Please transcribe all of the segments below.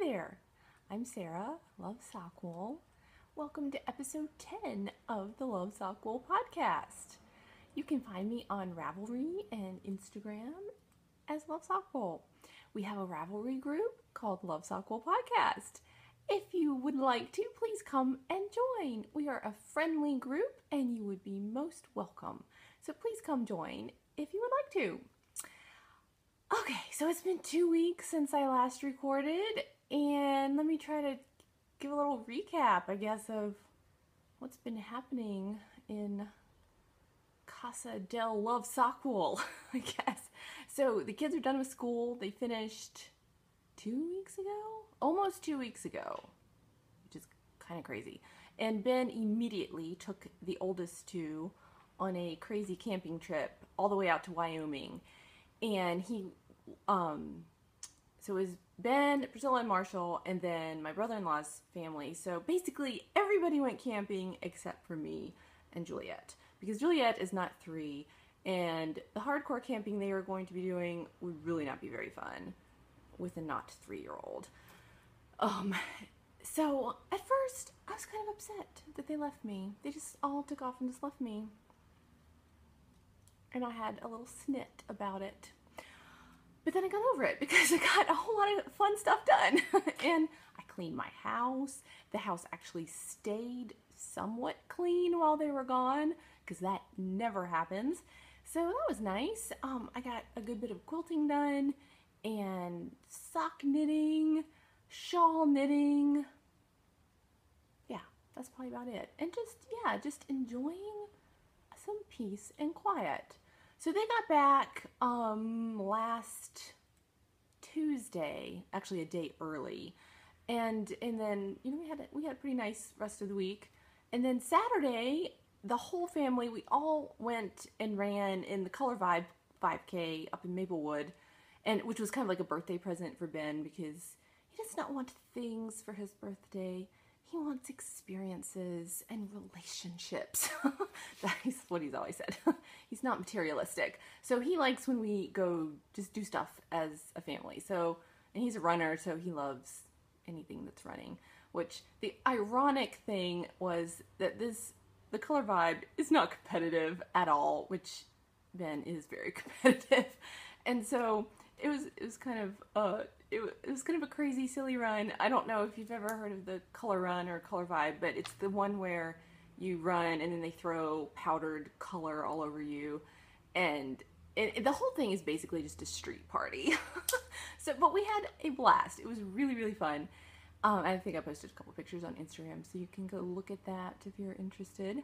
there, I'm Sarah, LoveSockWool. Welcome to episode 10 of the LoveSockWool Podcast. You can find me on Ravelry and Instagram as LoveSockWool. We have a Ravelry group called LoveSockWool Podcast. If you would like to, please come and join. We are a friendly group and you would be most welcome. So please come join if you would like to. Okay, so it's been 2 weeks since I last recorded, and let me try to give a little recap, I guess, of what's been happening in Casa del LoveSockWool, I guess. So the kids are done with school. They finished 2 weeks ago? Almost 2 weeks ago, which is kind of crazy. And Ben immediately took the oldest two on a crazy camping trip all the way out to Wyoming. And so it was Ben, Priscilla, and Marshall, and then my brother-in-law's family. So basically, everybody went camping except for me and Juliet, because Juliet is not 3, and the hardcore camping they are going to be doing would really not be very fun with a not 3-year-old. So at first, I was kind of upset that they left me. They just all took off and just left me. And I had a little snit about it. But then I got over it because I got a whole lot of fun stuff done. And I cleaned my house. The house actually stayed somewhat clean while they were gone, because that never happens. So that was nice. I got a good bit of quilting done and sock knitting, shawl knitting. Yeah, that's probably about it. And just enjoying some peace and quiet. So they got back last Tuesday, actually a day early, and then we had a pretty nice rest of the week. And then Saturday, the whole family, we all went and ran in the Color Vibe 5K up in Maplewood, and which was kind of like a birthday present for Ben, because he does not want things for his birthday. He wants experiences and relationships. That's what he's always said. He's not materialistic. So he likes when we go just do stuff as a family. So, and he's a runner, so he loves anything that's running. Which, the ironic thing was that the Color Vibe is not competitive at all, which Ben is very competitive. And so it was kind of it was kind of a crazy, silly run. I don't know if you've ever heard of the Color Run or Color Vibe, but it's the one where you run and then they throw powdered color all over you, and the whole thing is basically just a street party. But we had a blast. It was really, really fun. I think I posted a couple pictures on Instagram, so you can go look at that if you're interested.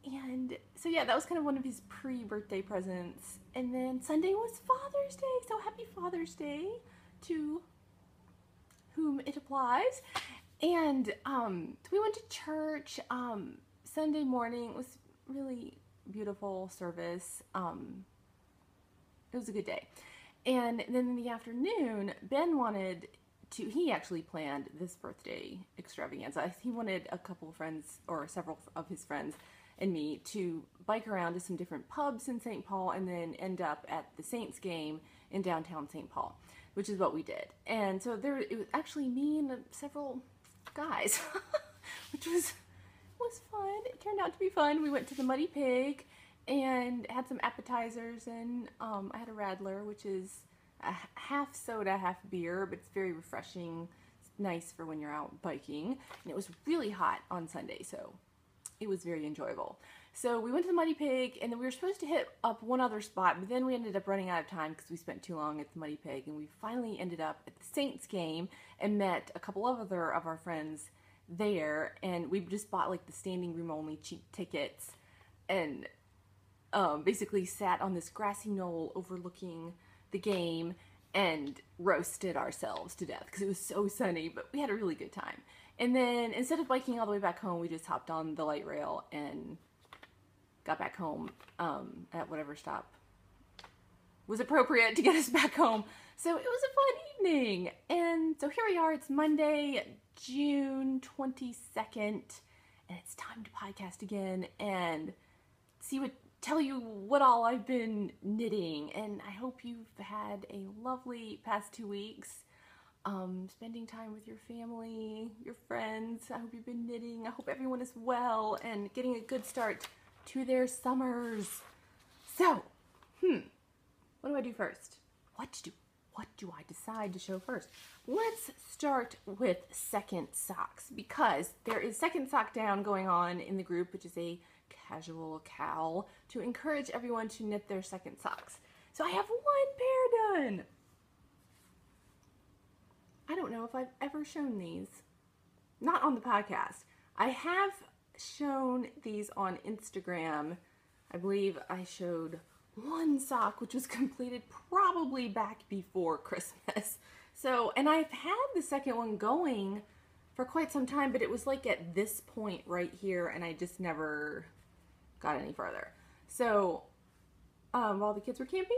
And so yeah, that was kind of one of his pre-birthday presents. And then Sunday was Father's Day, so happy Father's Day to whom it applies. And we went to church Sunday morning. It was really beautiful service. It was a good day. And then in the afternoon, Ben he actually planned this birthday extravaganza. He wanted a couple of friends, or several of his friends and me, to bike around to some different pubs in St. Paul and then end up at the Saints game in downtown St. Paul, which is what we did. And so it was actually me and several guys, which was fun. It turned out to be fun. We went to the Muddy Pig and had some appetizers, and I had a Radler, which is a half soda, half beer, but it's very refreshing. It's nice for when you're out biking. And it was really hot on Sunday, so it was very enjoyable. So we went to the Muddy Pig, and then we were supposed to hit up one other spot, but then we ended up running out of time because we spent too long at the Muddy Pig, and we finally ended up at the Saints game and met a couple of other of our friends there, and we just bought like the standing room only cheap tickets, and basically sat on this grassy knoll overlooking the game and roasted ourselves to death because it was so sunny, but we had a really good time. And then instead of biking all the way back home, we just hopped on the light rail and got back home at whatever stop was appropriate to get us back home. So it was a fun evening. And so here we are. It's Monday, June 22nd, and it's time to podcast again and tell you what all I've been knitting. And I hope you've had a lovely past 2 weeks. spending time with your family, your friends. I hope you've been knitting. I hope everyone is well and getting a good start to their summers. So, what do I do first? What do I decide to show first? Let's start with second socks, because there is second sock down going on in the group, which is a casual cowl to encourage everyone to knit their second socks. So I have one pair done. I don't know if I've ever shown these. Not on the podcast. I have shown these on Instagram. I believe I showed one sock, which was completed probably back before Christmas. So, and I've had the second one going for quite some time, but it was like at this point right here, and I just never got any further. So, while the kids were camping,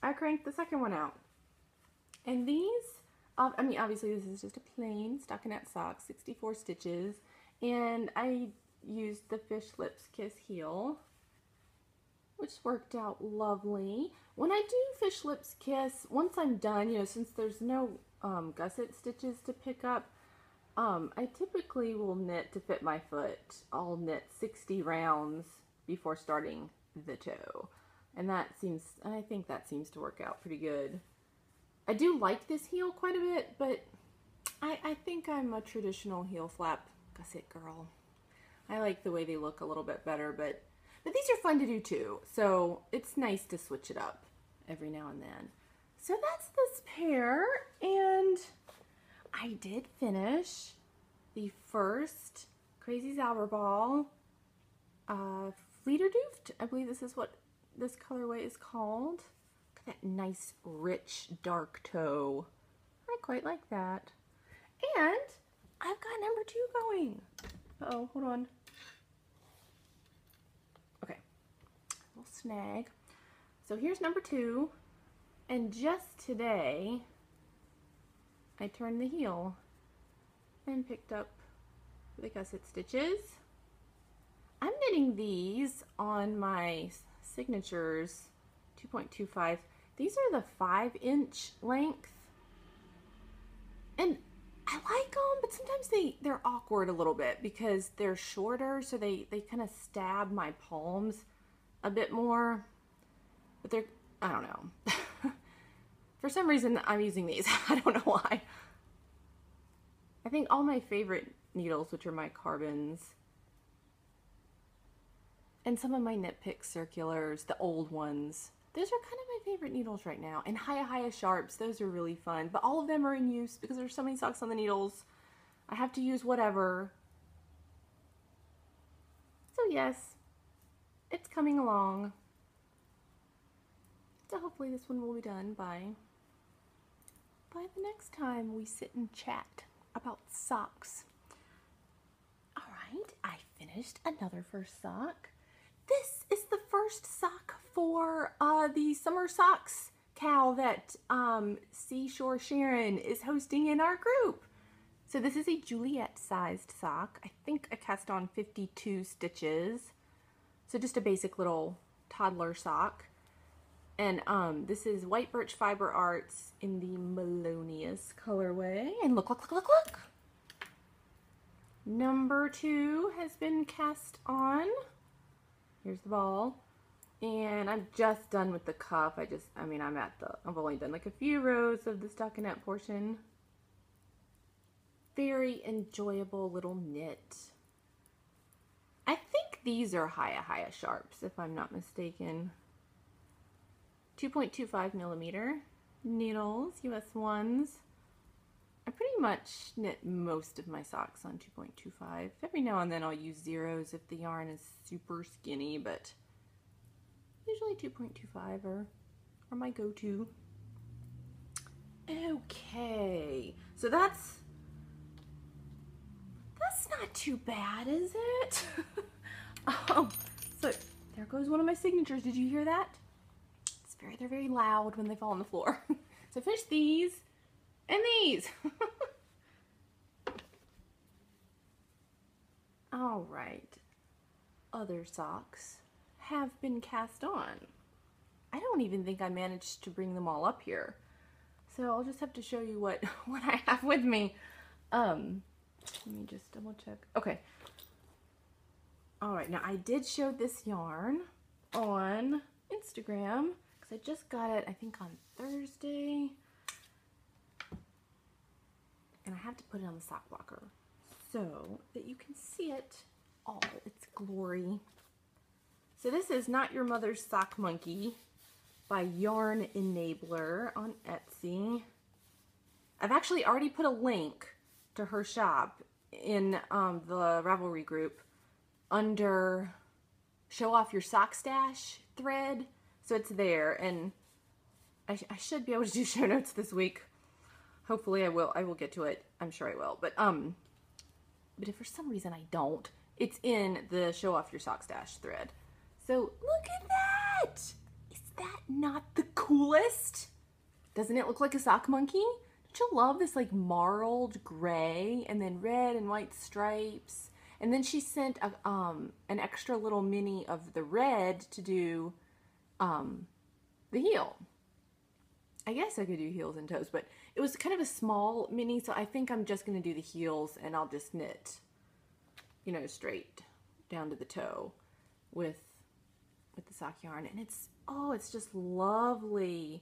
I cranked the second one out. And these, I mean, obviously this is just a plain stockinette sock, 64 stitches, and I used the Fish Lips Kiss heel, which worked out lovely. When I do Fish Lips Kiss, once I'm done, you know, since there's no gusset stitches to pick up, I typically will knit to fit my foot. I'll knit 60 rounds before starting the toe. And I think that seems to work out pretty good. I do like this heel quite a bit, but I think I'm a traditional heel flap gusset girl. I like the way they look a little bit better, but these are fun to do too. So it's nice to switch it up every now and then. So that's this pair, and I did finish the first Crazy Zauberball Fliederduft. I believe this is what this colorway is called. Look at that nice, rich, dark toe. I quite like that. And I've got number 2 going. Uh-oh, hold on. Okay, little snag. So here's number 2. And just today, I turned the heel and picked up the gusset stitches. I'm knitting these on my Signatures 2.25. These are the 5-inch length. And I like them, but sometimes they're awkward a little bit because they're shorter, so they kind of stab my palms a bit more. But they're, I don't know. For some reason, I'm using these. I don't know why. I think all my favorite needles, which are my carbons, and some of my Knit Pick circulars, the old ones, those are kind of my favorite needles right now. And Hiya Sharps, those are really fun. But all of them are in use because there's so many socks on the needles. I have to use whatever. So yes, it's coming along. So hopefully this one will be done by the next time we sit and chat about socks. All right, I finished another first sock. This is the first sock for the Summer Socks cowl that Seashore Sharon is hosting in our group. So this is a Juliet sized sock. I think I cast on 52 stitches. So just a basic little toddler sock. And this is White Birch Fiber Arts in the Melonious colorway. And look. Number 2 has been cast on. Here's the ball. And I'm just done with the cuff. I've only done like a few rows of the stockinette portion. Very enjoyable little knit. I think these are Hiya Sharps, if I'm not mistaken. 2.25 millimeter needles, US ones. I pretty much knit most of my socks on 2.25. Every now and then I'll use zeros if the yarn is super skinny, but usually 2.25 are my go-to. Okay, so that's not too bad, is it? So there goes one of my signatures. Did you hear that? They're very loud when they fall on the floor. So finish these and these. All right. Other socks have been cast on. I don't even think I managed to bring them all up here. So I'll just have to show you what I have with me. Let me just double check. Okay. All right, now I did show this yarn on Instagram because I just got it, I think, on Thursday. And I have to put it on the sock blocker so that you can see it all its glory. So this is Not Your Mother's Sock Monkey by Yarn Enabler on Etsy. I've actually already put a link to her shop in the Ravelry group under Show Off Your Sock Stash thread. So it's there, and I should be able to do show notes this week. Hopefully I will get to it. I'm sure I will. But if for some reason I don't, it's in the Show Off Your Sock Stash thread. So look at that! Is that not the coolest? Doesn't it look like a sock monkey? Don't you love this like marled gray and then red and white stripes? And then she sent an extra little mini of the red to do the heel. I guess I could do heels and toes, but it was kind of a small mini, so I think I'm just going to do the heels and I'll just knit, you know, straight down to the toe with the sock yarn. And it's just lovely,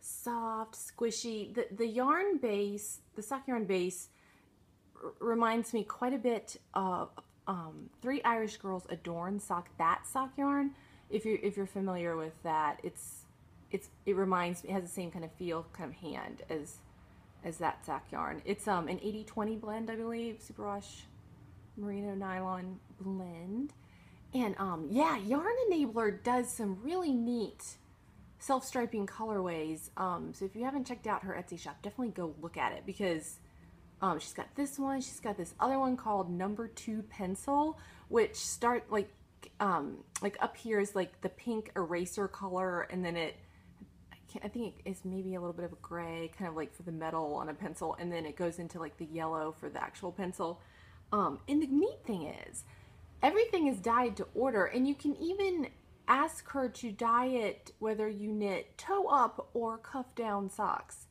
soft, squishy. The yarn base, the sock yarn base reminds me quite a bit of Three Irish Girls Adorn sock yarn. If you're familiar with that, it reminds me, it has the same kind of feel, kind of hand as that sock yarn. It's an 80-20 blend, I believe, superwash merino nylon blend. And yeah, Yarn Enabler does some really neat self-striping colorways. So if you haven't checked out her Etsy shop, definitely go look at it, because she's got this one, she's got this other one called Number 2 Pencil, which start like up here is like the pink eraser color, and then I think it's maybe a little bit of a gray, kind of like for the metal on a pencil, and then it goes into like the yellow for the actual pencil. And the neat thing is, everything is dyed to order, and you can even ask her to dye it whether you knit toe up or cuff down socks,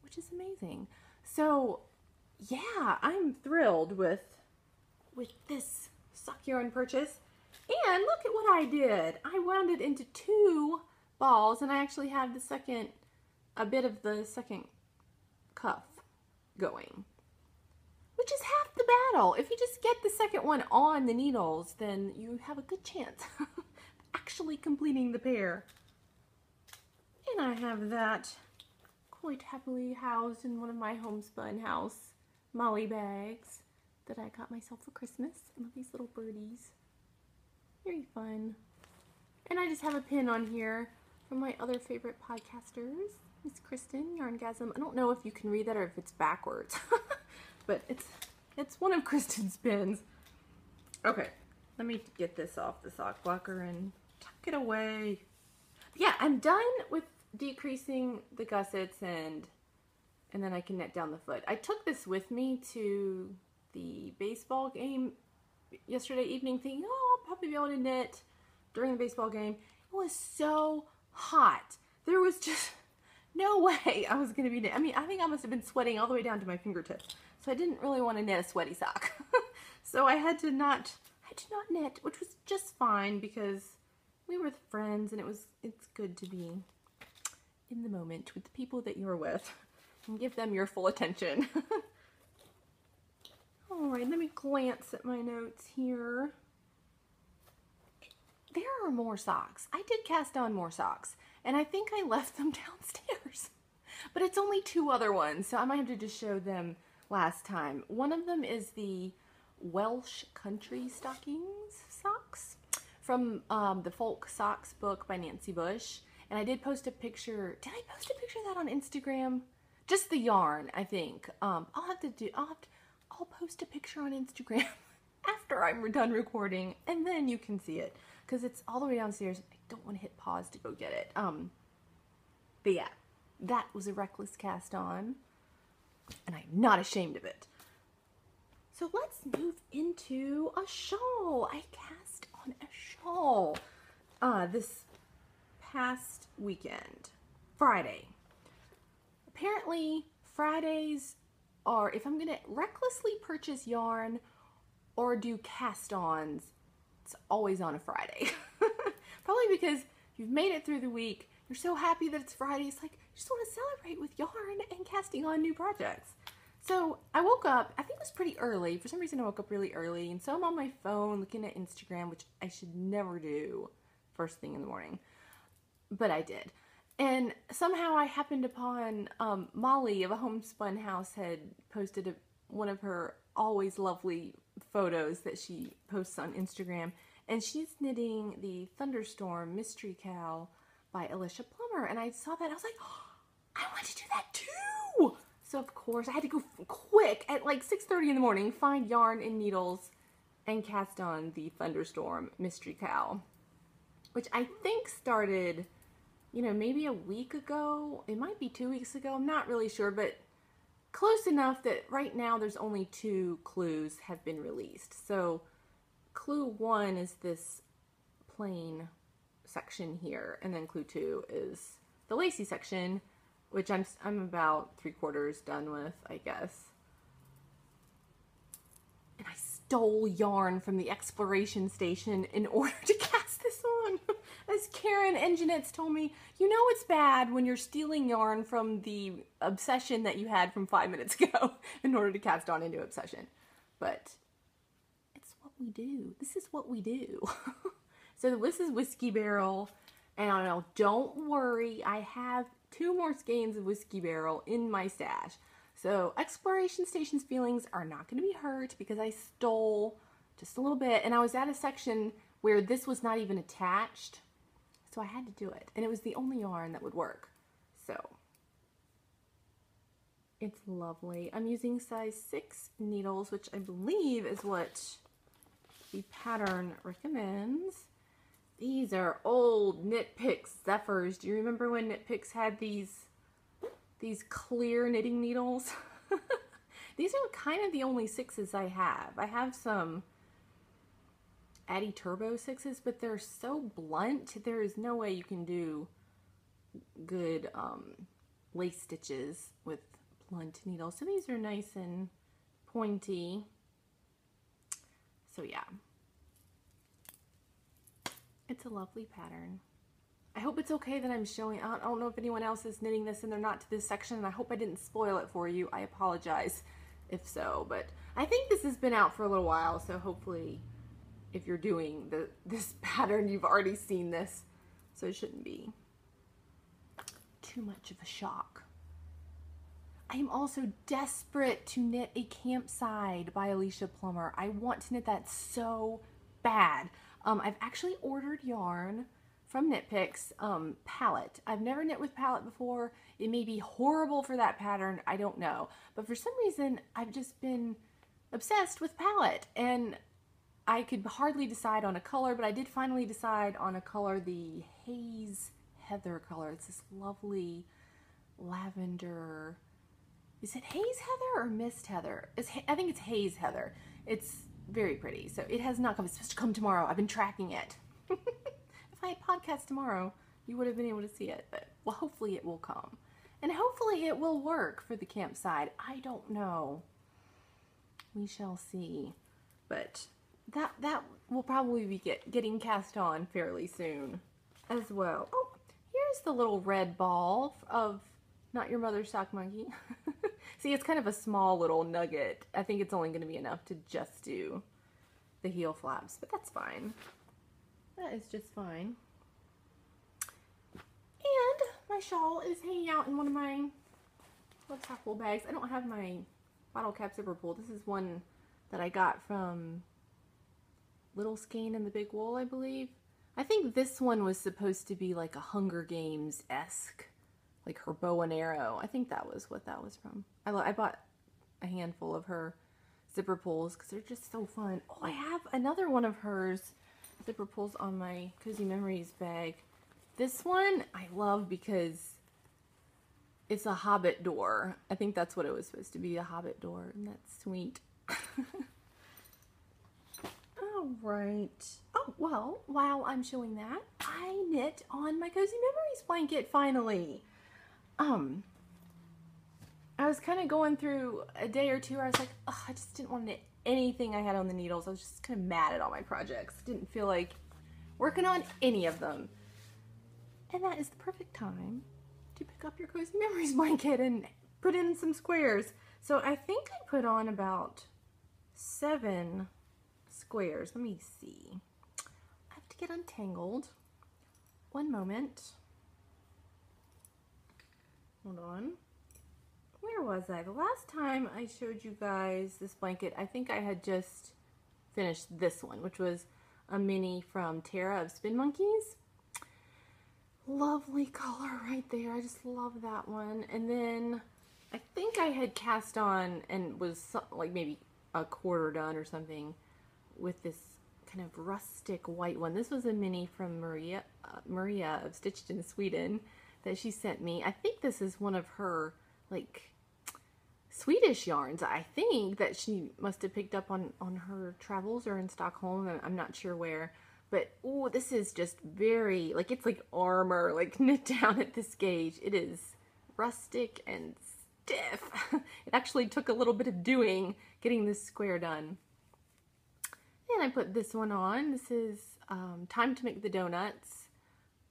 which is amazing. So yeah, I'm thrilled with this sock yarn purchase. And look at what I did. I wound it into 2 balls, and I actually have a bit of the second cuff going, which is half the battle. If you just get the second one on the needles, then you have a good chance of actually completing the pair. And I have that quite happily housed in one of my homespun house Molly bags that I got myself for Christmas. I love these little birdies. Very fun. And I just have a pin on here from my other favorite podcasters, Miss Kristen, Yarngasm. I don't know if you can read that or if it's backwards, but it's one of Kristen's pins. Okay, let me get this off the sock blocker and tuck it away. Yeah, I'm done with decreasing the gussets, and then I can knit down the foot. I took this with me to the baseball game yesterday evening, thinking, oh, I'll probably be able to knit during the baseball game. It was so hot. There was just no way I was going to be knit. I mean, I think I must have been sweating all the way down to my fingertips. So I didn't really want to knit a sweaty sock. So I had to not knit, which was just fine because we were friends, and it's good to be in the moment with the people that you're with and give them your full attention. All right, let me glance at my notes here. There are more socks. I did cast on more socks, and I think I left them downstairs. But it's only 2 other ones, so I might have to just show them last time. One of them is the Welsh Country Stockings socks from the Folk Socks book by Nancy Bush. And I did post a picture. Did I post a picture of that on Instagram? Just the yarn, I think. I'll post a picture on Instagram after I'm done recording, and then you can see it, because it's all the way downstairs. I don't want to hit pause to go get it. But yeah, that was a reckless cast on, and I'm not ashamed of it. So let's move into a shawl. I cast on a shawl this past weekend, Friday. apparently Fridays are, if I'm going to recklessly purchase yarn or do cast-ons, it's always on a Friday. Probably because you've made it through the week, you're so happy that it's Friday, it's like you just want to celebrate with yarn and casting on new projects. So I woke up, I think it was pretty early. For some reason I woke up really early, and so I'm on my phone looking at Instagram, which I should never do first thing in the morning, but I did. And somehow I happened upon Molly of A Homespun House had posted one of her always lovely photos that she posts on Instagram, and she's knitting the Thunderstorm Mystery Cow by Alicia Plummer, and I saw that, I was like, oh, I want to do that too! So of course I had to go quick at like 6:30 in the morning, find yarn and needles, and cast on the Thunderstorm Mystery Cow, which I think started, you know, maybe a week ago. It might be 2 weeks ago. I'm not really sure, but close enough that right now there's only 2 clues have been released. So clue 1 is this plain section here, and then clue 2 is the lacy section, which I'm about 3/4 done with, I guess. And I stole yarn from the exploration station in order to cast this on. As Karen and Jeanette's told me, you know it's bad when you're stealing yarn from the obsession that you had from 5 minutes ago in order to cast on into obsession. But it's what we do. This is what we do. So this is Whiskey Barrel, and I know, don't worry, I have 2 more skeins of Whiskey Barrel in my stash. So Exploration Station's feelings are not going to be hurt because I stole just a little bit, and I was at a section where this was not even attached, so I had to do it, and it was the only yarn that would work. So it's lovely. I'm using size 6 needles, which I believe is what the pattern recommends. These are old Knit Picks Zephyrs. Do you remember when Knit Picks had these clear knitting needles? These are kind of the only 6s I have. I have some Addy Turbo 6s, but they're so blunt, there is no way you can do good lace stitches with blunt needles. So these are nice and pointy. So yeah. It's a lovely pattern. I hope it's okay that I'm showing, I don't know if anyone else is knitting this and they're not to this section, and I hope I didn't spoil it for you. I apologize if so, but I think this has been out for a little while, so hopefully if you're doing this pattern, you've already seen this, so it shouldn't be too much of a shock. I am also desperate to knit a Campside by Alicia Plummer. I want to knit that so bad. I've actually ordered yarn from Knit Picks, Palette. I've never knit with Palette before. It may be horrible for that pattern, I don't know. But for some reason, I've just been obsessed with Palette, and I could hardly decide on a color, but I did finally decide on a color, the Haze Heather color. It's this lovely lavender. Is it Haze Heather or Mist Heather? I think it's Haze Heather. It's very pretty. So it has not come. It's supposed to come tomorrow. I've been tracking it. If I had podcast tomorrow, you would have been able to see it. But, well, hopefully it will come. And hopefully it will work for the Campside. I don't know. We shall see. But that will probably be getting cast on fairly soon as well. Oh, here's the little red ball of Not Your Mother's Sock Monkey. See, it's kind of a small little nugget. I think it's only going to be enough to just do the heel flaps, but that's fine. That is just fine. And my shawl is hanging out in one of my LoveSockWool bags. I don't have my bottle cap zipper pull. This is one that I got from Little Skein and the Big Wool, I believe. I think this one was supposed to be like a Hunger Games-esque, like her bow and arrow. I think that was what that was from. I bought a handful of her zipper pulls because they're just so fun. Oh, I have another one of hers zipper pulls on my Cozy Memories bag. This one I love because it's a Hobbit door. I think that's what it was supposed to be, a Hobbit door, and that's sweet. Alright. Oh, well, while I'm showing that, I knit on my Cozy Memories blanket finally. I was kind of going through a day or two where I was like, oh, I just didn't want to knit anything I had on the needles. I was just kind of mad at all my projects. Didn't feel like working on any of them. And that is the perfect time to pick up your Cozy Memories blanket and put in some squares. So I think I put on about 7 squares. Let me see. I have to get untangled. One moment. Hold on. Where was I? The last time I showed you guys this blanket, I think I had just finished this one, which was a mini from Tara of Spin Monkeys. Lovely color right there. I just love that one. And then I think I had cast on and was like maybe a quarter done or something with this kind of rustic white one. This was a mini from Maria of Stitched in Sweden that she sent me. I think this is one of her like Swedish yarns, I think, that she must have picked up on her travels or in Stockholm. I'm not sure where. But, oh, this is just very, like, it's like armor, like, knit down at this gauge. It is rustic and stiff. It actually took a little bit of doing getting this square done. And I put this one on. This is Time to Make the Donuts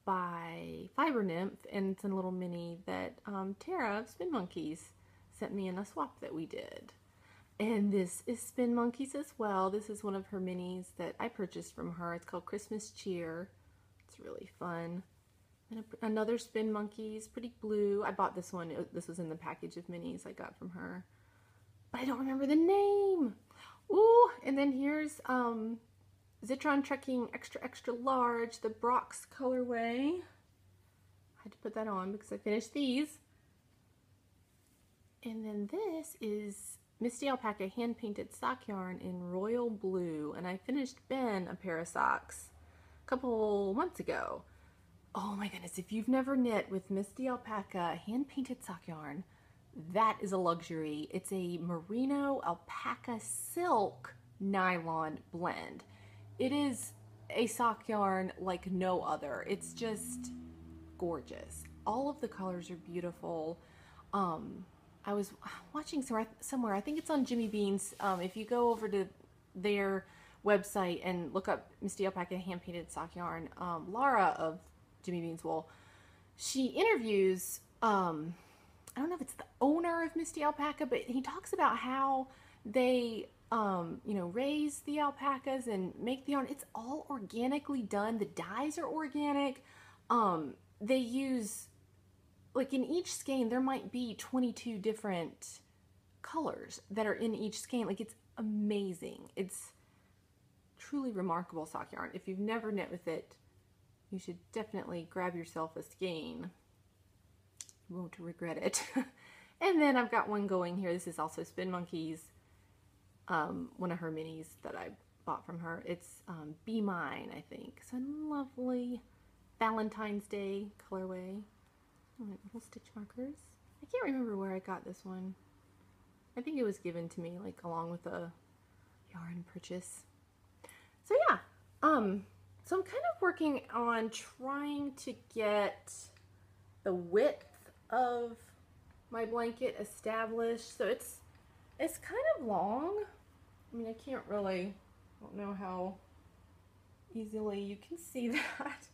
by Fiber Nymph. And it's a little mini that Tara of Spin Monkeys sent me in a swap that we did. And this is Spin Monkeys as well. This is one of her minis that I purchased from her. It's called Christmas Cheer. It's really fun. And another Spin Monkeys, pretty blue. I bought this one. This was in the package of minis I got from her. But I don't remember the name. Ooh, and then here's Zitron Trekking Extra Extra Large, the Brock's colorway. I had to put that on because I finished these. And then this is Misty Alpaca hand-painted sock yarn in royal blue, and I finished Ben a pair of socks a couple months ago. Oh my goodness, if you've never knit with Misty Alpaca hand-painted sock yarn, that is a luxury. It's a merino alpaca silk nylon blend. It is a sock yarn like no other. It's just gorgeous. All of the colors are beautiful. I was watching somewhere, I think it's on Jimmy Bean's. If you go over to their website and look up Misty Alpaca hand-painted sock yarn, Laura of Jimmy Bean's Wool, she interviews, I don't know if it's the owner of Misty Alpaca, but he talks about how they, raise the alpacas and make the yarn. It's all organically done. The dyes are organic. They use, like in each skein, there might be 22 different colors that are in each skein. Like, it's amazing. It's truly remarkable sock yarn. If you've never knit with it, you should definitely grab yourself a skein. You won't regret it. And then I've got one going here. This is also Spin Monkeys, one of her minis that I bought from her. It's Be Mine, I think. So lovely Valentine's Day colorway. Little stitch markers. I can't remember where I got this one. I think it was given to me, like, along with a yarn purchase. So yeah, so I'm kind of working on trying to get the width of my blanket established. So it's kind of long. I mean, I don't know how easily you can see that.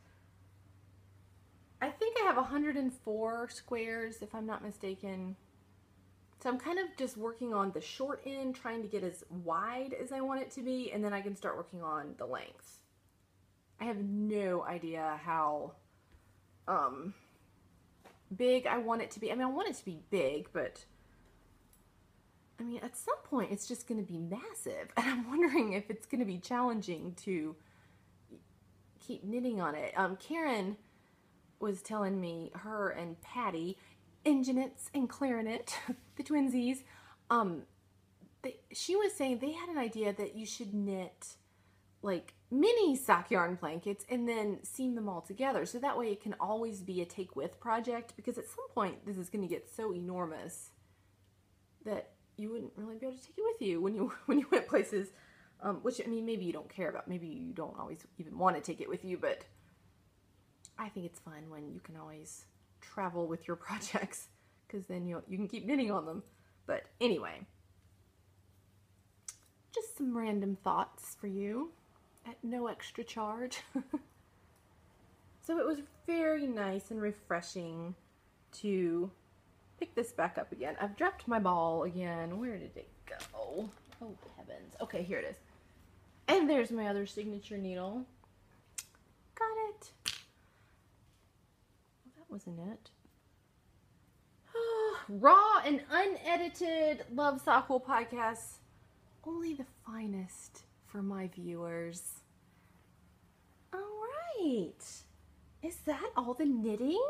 I think I have 104 squares, if I'm not mistaken. So I'm kind of just working on the short end, trying to get as wide as I want it to be, and then I can start working on the length. I have no idea how big I want it to be. I mean, I want it to be big, but I mean, at some point it's just going to be massive, and I'm wondering if it's going to be challenging to keep knitting on it. Karen was telling me, her and Patty, Ingenits and Clarinet, the twinsies, she was saying they had an idea that you should knit like mini sock yarn blankets and then seam them all together, so that way it can always be a take with project, because at some point this is going to get so enormous that you wouldn't really be able to take it with you when you went places, which, I mean, maybe you don't care about, maybe you don't always even want to take it with you, but I think it's fun when you can always travel with your projects because then you can keep knitting on them. But anyway, just some random thoughts for you at no extra charge. So it was very nice and refreshing to pick this back up again. I've dropped my ball again. Where did it go? Oh heavens. Okay, here it is. And there's my other signature needle. Got it. Well, that wasn't it. Raw and unedited LoveSockWool Podcast. Only the finest for my viewers. All right. Is that all the knitting?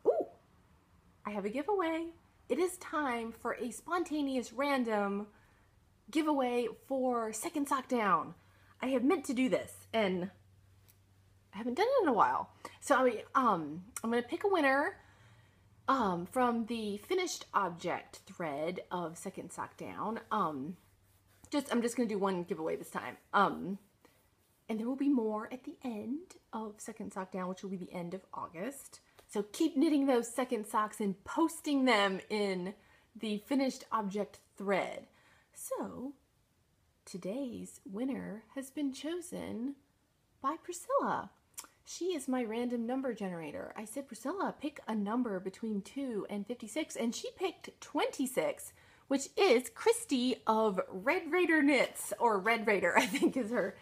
Ooh, I have a giveaway. It is time for a spontaneous random giveaway for Second Sock Down. I have meant to do this and I haven't done it in a while. So I'm going to pick a winner from the finished object thread of Second Sock Down. I'm just going to do one giveaway this time. And there will be more at the end of Second Sock Down, which will be the end of August. So keep knitting those second socks and posting them in the finished object thread. So today's winner has been chosen by Priscilla. She is my random number generator. I said, Priscilla, pick a number between 2 and 56, and she picked 26, which is Christy of Red Raider Knits, or Red Raider, I think is her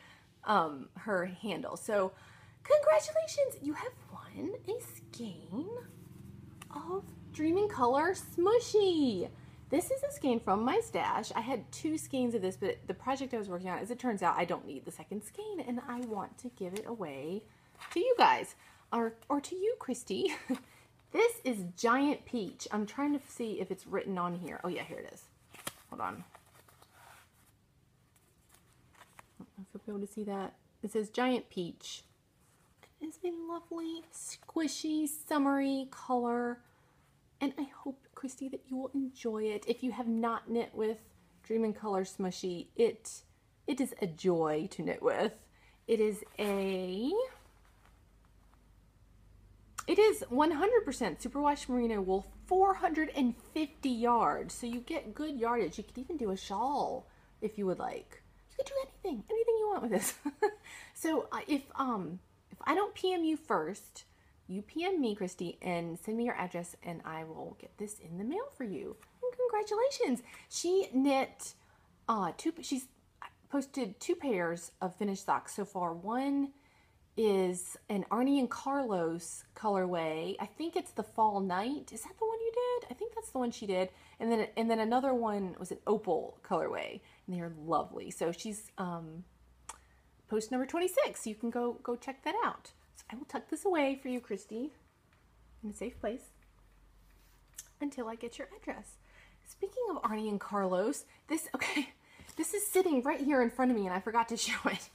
handle. So congratulations, you have won a skein of Dream in Color Smushy. This is a skein from my stash. I had 2 skeins of this, but the project I was working on, as it turns out, I don't need the second skein, and I want to give it away to you guys, or to you, Christy. This is Giant Peach. I'm trying to see if it's written on here. Oh yeah, here it is. Hold on. I don't know if you'll be able to see that. It says Giant Peach. It is a lovely, squishy, summery color. And I hope, Christy, that you will enjoy it. If you have not knit with Dream in Color Smushy, it is a joy to knit with. It is 100% superwash merino wool, 450 yards. So you get good yardage. You could even do a shawl if you would like. You could do anything you want with this. So if I don't PM you first, you PM me, Christy, and send me your address, and I will get this in the mail for you. And congratulations! She knit she's posted 2 pairs of finished socks so far. One is an Arnie and Carlos colorway. I think it's the Fall Night. Is that the one you did? I think that's the one she did. And then another one was an Opal colorway, and they are lovely. So she's post number 26. You can go check that out. So I will tuck this away for you, Christy, in a safe place until I get your address. Speaking of Arnie and Carlos, this is sitting right here in front of me, and I forgot to show it.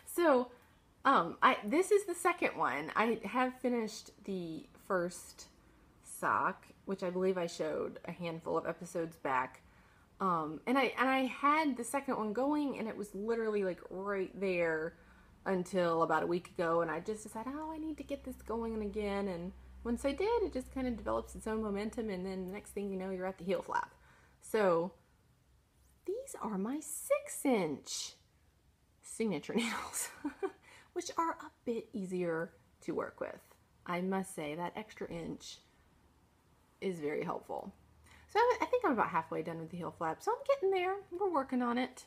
So this is the second one. I have finished the first sock, which I believe I showed a handful of episodes back. And I had the second one going, and it was literally like right there until about a week ago, and I just decided, I need to get this going again. And once I did, it just kind of develops its own momentum, and then the next thing you know, you're at the heel flap. So these are my 6-inch signature needles, which are a bit easier to work with. I must say that extra inch is very helpful. So I think I'm about halfway done with the heel flap, so I'm getting there. We're working on it.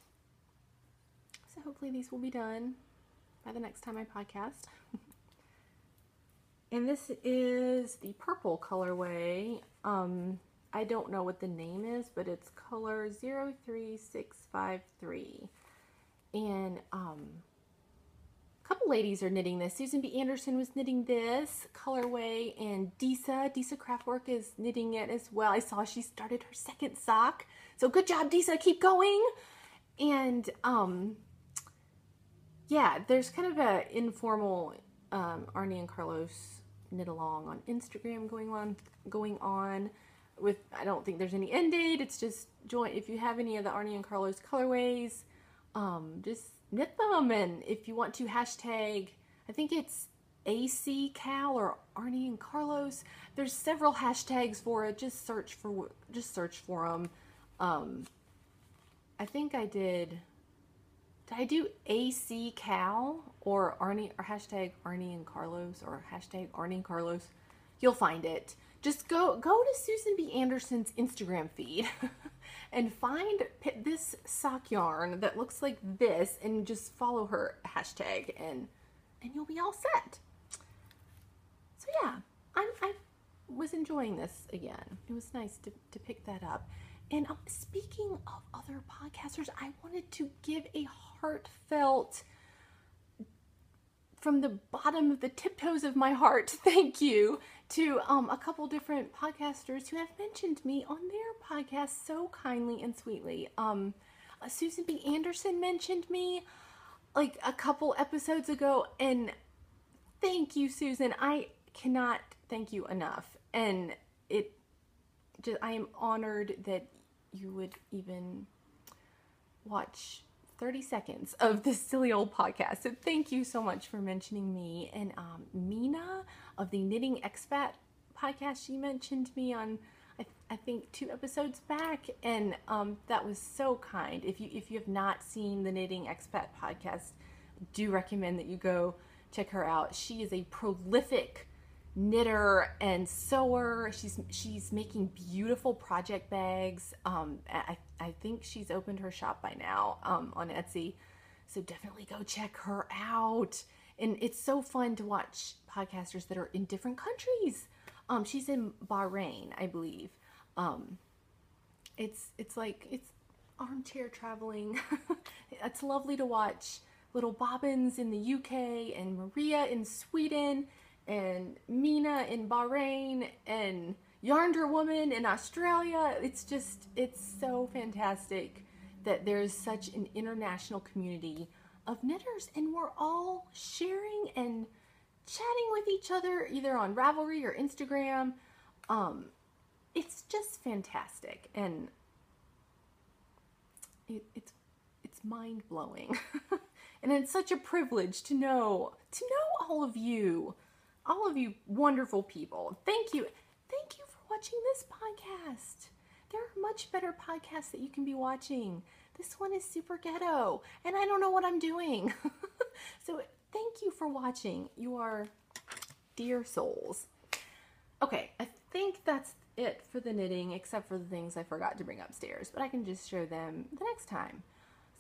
So hopefully these will be done by the next time I podcast. And this is the purple colorway. I don't know what the name is, but it's color 03653. And a couple ladies are knitting this. Susan B. Anderson was knitting this colorway, and Disa Craftwork is knitting it as well. I saw she started her second sock. So good job, Disa. Keep going. And yeah, there's kind of a informal Arnie and Carlos knit along on Instagram going on with, I don't think there's any end date. It's just join if you have any of the Arnie and Carlos colorways, just knit them. And if you want to hashtag, I think it's AC Cal or Arnie and Carlos. There's several hashtags for it. Just search for them. I think I did I do AC Cal or Arnie or hashtag Arnie and Carlos or hashtag Arnie and Carlos? You'll find it. Just go to Susan B. Anderson's Instagram feed and find this sock yarn that looks like this and just follow her hashtag and you'll be all set. So yeah, I was enjoying this again. It was nice to pick that up. And speaking of other podcasters, I wanted to give a heartfelt, from the bottom of the tiptoes of my heart, thank you to a couple different podcasters who have mentioned me on their podcast so kindly and sweetly. Susan B. Anderson mentioned me like a couple episodes ago, and thank you, Susan. I cannot thank you enough. And I am honored that you would even watch 30 seconds of this silly old podcast. So thank you so much for mentioning me. And Mina of the Knitting Expat podcast, she mentioned me on I think 2 episodes back, and that was so kind. If you have not seen the Knitting Expat podcast, I do recommend that you go check her out. She is a prolific knitter and sewer. She's making beautiful project bags. I think she's opened her shop by now on Etsy, so definitely go check her out. And it's so fun to watch podcasters that are in different countries. She's in Bahrain, I believe. It's armchair traveling. It's lovely to watch little Bobbins in the UK and Maria in Sweden and Mina in Bahrain and Yarnder Woman in Australia. It's so fantastic that there's such an international community of knitters, and we're all sharing and chatting with each other either on Ravelry or Instagram. It's just fantastic, and it's mind-blowing. And it's such a privilege to know all of you wonderful people. Thank you for watching this podcast. There are much better podcasts that you can be watching. This one is super ghetto, and I don't know what I'm doing. So thank you for watching. You are dear souls. Okay, I think that's it for the knitting, except for the things I forgot to bring upstairs, but I can just show them the next time.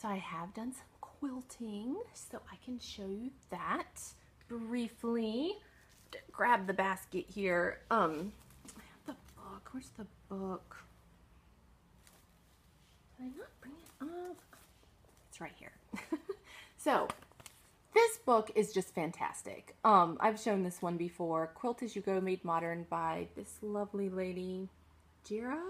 So I have done some quilting, so I can show you that briefly. Grab the basket here. I have the book. Where's the book? Did I not bring it up? It's right here. So this book is just fantastic. I've shown this one before. Quilt As You Go Made Modern by this lovely lady, Hera?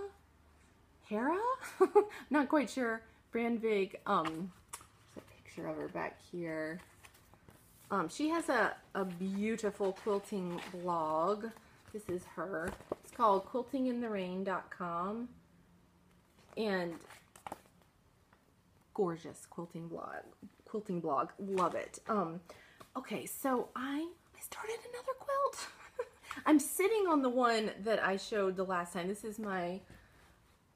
Not quite sure. Brandvig. There's a picture of her back here. She has a beautiful quilting blog. This is her. It's called quiltinginthe.rain.com. And gorgeous quilting blog. Love it. Okay, so I started another quilt. I'm sitting on the one that I showed the last time. This is my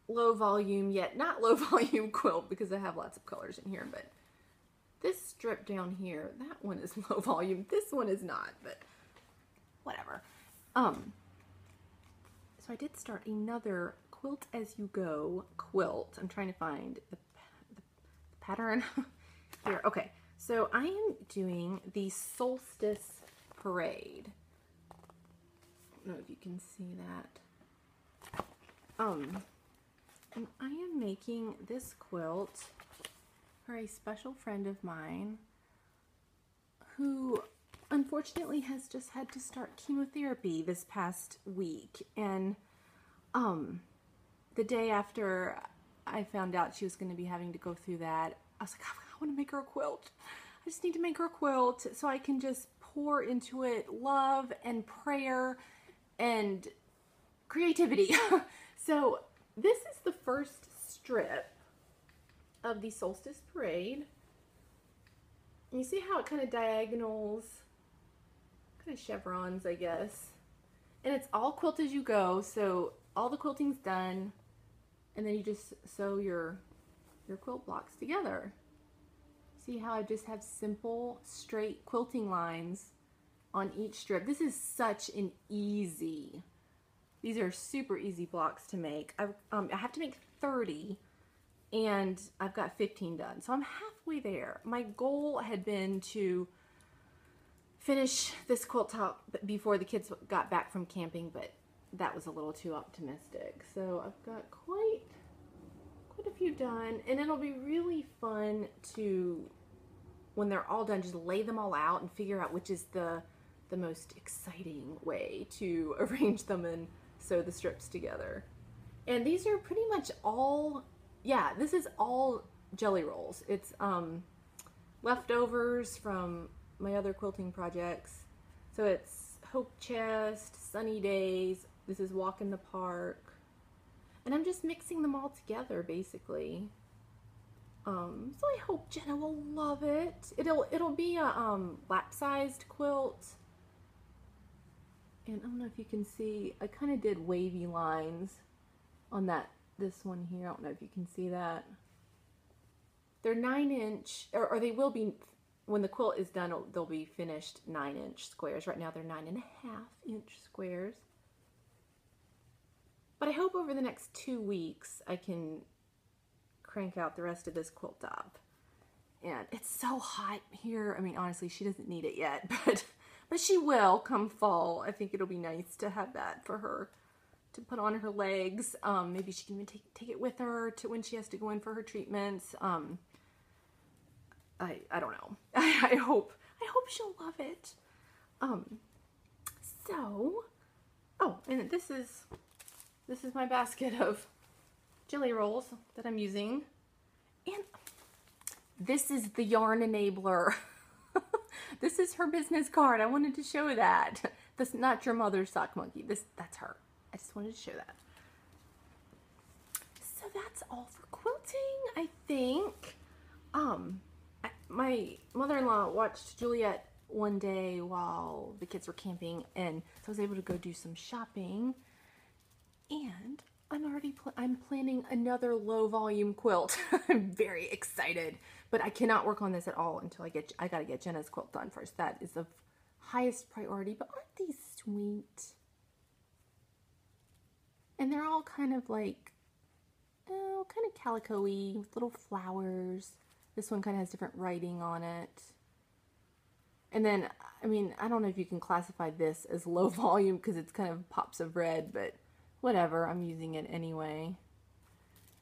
low volume, yet not low volume quilt because I have lots of colors in here, but this strip down here, that one is low volume. This one is not, but whatever. So I did start another Quilt As You Go quilt. I'm trying to find the pattern here. Okay, so I am doing the Solstice Parade. I don't know if you can see that. And I am making this quilt for a special friend of mine who unfortunately has just had to start chemotherapy this past week. And the day after I found out she was going to be having to go through that, I was like, I want to make her a quilt. I just need to make her a quilt so I can just pour into it love and prayer and creativity. So this is the first strip of the Solstice Parade. You see how it kind of diagonals kind of chevrons, I guess. And it's all quilt as you go, so all the quilting's done, and then you just sew your quilt blocks together. See how I just have simple, straight quilting lines on each strip. This is such an easy, these are super easy blocks to make. I have to make 30, and I've got 15 done, so I'm halfway there. My goal had been to finish this quilt top before the kids got back from camping, but that was a little too optimistic. So I've got quite a few done, and it'll be really fun to, when they're all done, just lay them all out and figure out which is the most exciting way to arrange them and sew the strips together. And these are pretty much all, yeah, this is all jelly rolls. It's leftovers from my other quilting projects. So it's Hope Chest, Sunny Days, this is Walk in the Park. And I'm just mixing them all together, basically. So I hope Jenna will love it. It'll be a lap-sized quilt. And I don't know if you can see, I kind of did wavy lines on this one here. I don't know if you can see that. They're 9-inch, or they will be, when the quilt is done, they'll be finished 9-inch squares. Right now they're 9.5-inch squares. But I hope over the next 2 weeks I can crank out the rest of this quilt top. And it's so hot here. I mean, honestly, she doesn't need it yet, but she will come fall. I think it'll be nice to have that for her to put on her legs. Maybe she can even take it with her to when she has to go in for her treatments. I don't know. I hope she'll love it. And this is my basket of jelly rolls that I'm using. And this is the yarn enabler. This is her business card. I wanted to show that. That's not your mother's sock monkey. That's her. I just wanted to show that. So that's all for quilting, I think. My mother-in-law watched Juliet one day while the kids were camping, and so I was able to go do some shopping. And I'm planning another low volume quilt. I'm very excited, but I cannot work on this at all until I gotta get Jenna's quilt done first. That is of highest priority. But aren't these sweet? And they're all kind of like, kind of calico-y with little flowers. This one kind of has different writing on it. And then, I mean, I don't know if you can classify this as low volume because it's kind of pops of red, but whatever, I'm using it anyway.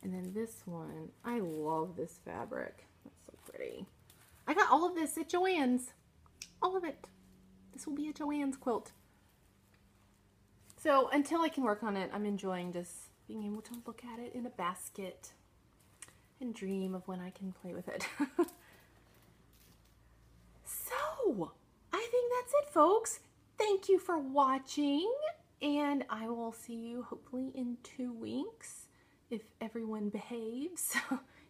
And then this one, I love this fabric. That's so pretty. I got all of this at Joann's. All of it. This will be a Joann's quilt. So until I can work on it, I'm enjoying just being able to look at it in a basket and dream of when I can play with it. So, I think that's it, folks. Thank you for watching. And I will see you hopefully in 2 weeks if everyone behaves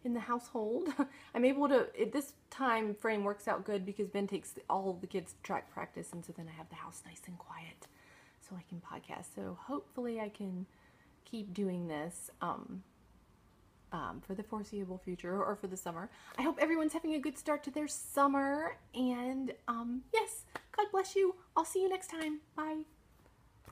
in the household. I'm able to, this time frame works out good because Ben takes all of the kids to track practice, and so then I have the house nice and quiet so I can podcast. So hopefully I can keep doing this for the foreseeable future or for the summer. I hope everyone's having a good start to their summer. And yes, God bless you. I'll see you next time. Bye.